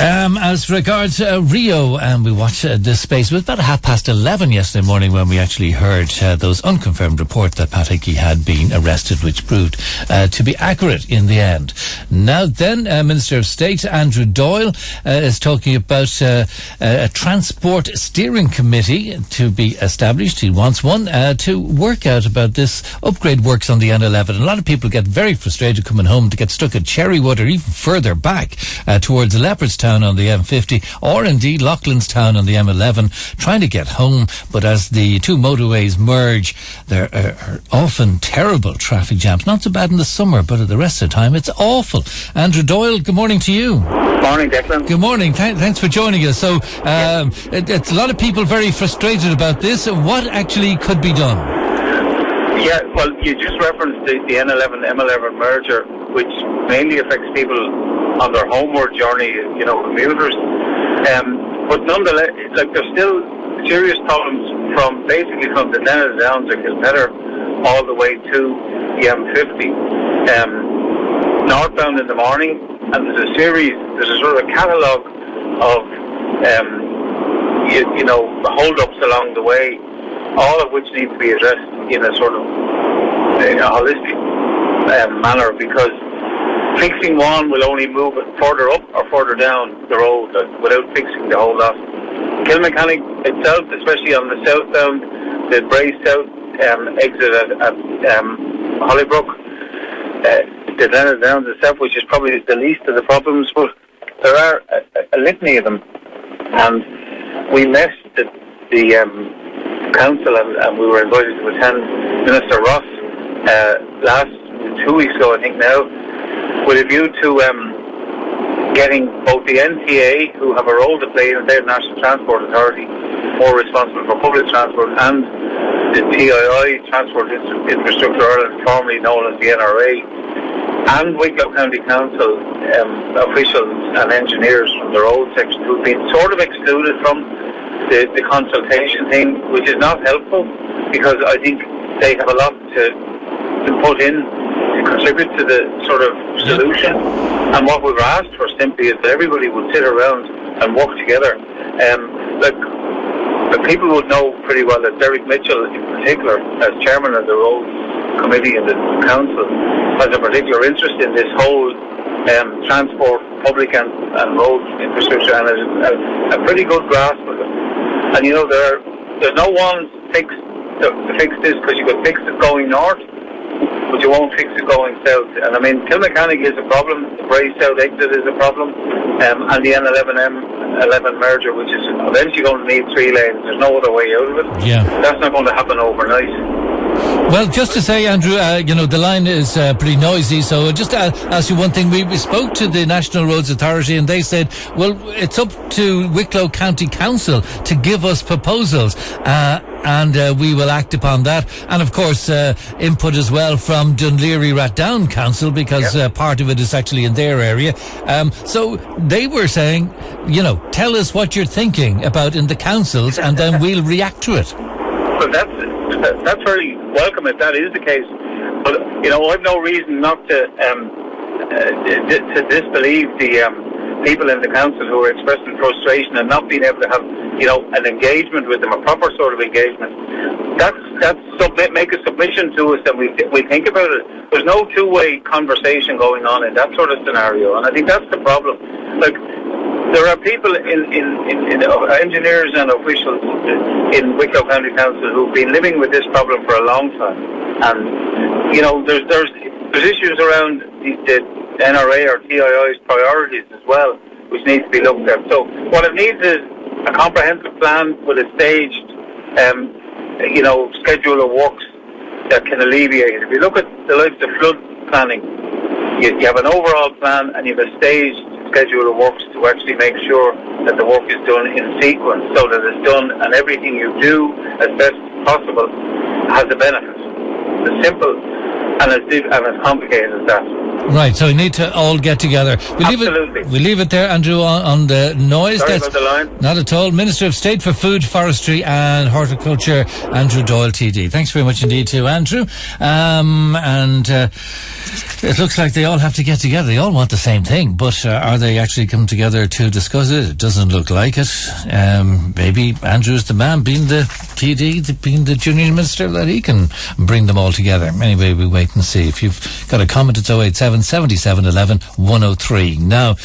As regards Rio, and we watched this space, it was about 11:30 yesterday morning when we actually heard those unconfirmed reports that Pat Hickey had been arrested, which proved to be accurate in the end. Now then, Minister of State Andrew Doyle is talking about a transport steering committee to be established. He wants one to work out about this upgrade works on the N11. And a lot of people get very frustrated coming home to get stuck at Cherrywood or even further back towards Leopardstown on the M50, or indeed Loughlinstown on the M11, trying to get home. But as the two motorways merge, there are often terrible traffic jams. Not so bad in the summer, but at the rest of the time, it's awful. Andrew Doyle, good morning to you. Morning, Declan. Good morning. Thanks for joining us. So, it's a lot of people very frustrated about this. What actually could be done? Yeah, well, you just referenced the N11-M11 merger, which mainly affects people on their homeward journey, commuters. But nonetheless, there's still serious problems from the Dennis Downs and Kilpetter all the way to the M50. Northbound in the morning, and there's a sort of catalogue of hold-ups along the way, all of which need to be addressed in a sort of holistic manner, because fixing one will only move it further up or further down the road without fixing the whole lot. Kilmechanic itself, especially on the southbound, the Bray South exit at Hollybrook, the Dennis Downs itself, which is probably the least of the problems, but there are a litany of them. And we met the council, and we were invited to attend Minister Ross last 2 weeks ago, I think now, with a view to getting both the NTA, who have a role to play in the National Transport Authority, more responsible for public transport, and the TII, Transport Infrastructure Ireland, formerly known as the NRA, and Wicklow County Council officials and engineers from the road section, who've been sort of excluded from the consultation thing, which is not helpful, because I think they have a lot to put in to contribute to the sort of solution. And what we've asked for simply is that everybody would sit around and work together. People would know pretty well that Derek Mitchell in particular, as chairman of the road committee in the council, has a particular interest in this whole transport, public and road infrastructure, and has a pretty good grasp of it. And there's no one fix to fix this, because you could fix it going north, but you won't fix it going south. And I mean, Kilmechanic is a problem, the Bray South exit is a problem, and the N11-M11 merger, which is eventually going to need 3 lanes. There's no other way out of it. Yeah. That's not going to happen overnight. Well, just to say, Andrew, the line is pretty noisy, so just to ask you one thing. We spoke to the National Roads Authority, and they said, well, it's up to Wicklow County Council to give us proposals, and we will act upon that. And, of course, input as well from Dunleary Rathdown Council, because part of it is actually in their area. So they were saying, tell us what you're thinking about in the councils, and then we'll react to it. Well, that's very welcome if that is the case. But I've no reason not to disbelieve the people in the council who are expressing frustration and not being able to have an engagement with them, a proper sort of engagement. Make a submission to us, and we think about it. There's no two-way conversation going on in that sort of scenario, and I think that's the problem. There are people in engineers and officials in Wicklow County Council who've been living with this problem for a long time, and there's issues around the NRA or TII's priorities as well, which needs to be looked at. So what it needs is a comprehensive plan with a staged, schedule of works that can alleviate it. If you look at the likes of flood planning, you have an overall plan and you have a staged schedule of works to actually make sure that the work is done in sequence, so that it's done and everything you do as best possible has a benefit. As simple and as complicated as that. Right, so we need to all get together. Absolutely. We leave it there, Andrew, on the noise. Sorry about the line. Not at all. Minister of State for Food, Forestry and Horticulture, Andrew Doyle, TD. Thanks very much indeed to Andrew. It looks like they all have to get together. They all want the same thing, but are they actually come together to discuss it? It doesn't look like it. Maybe Andrew's the man, being the TD, being the junior minister, that he can bring them all together. Anyway, we wait and see. If you've got a comment, it's 087 77 11 103. Now,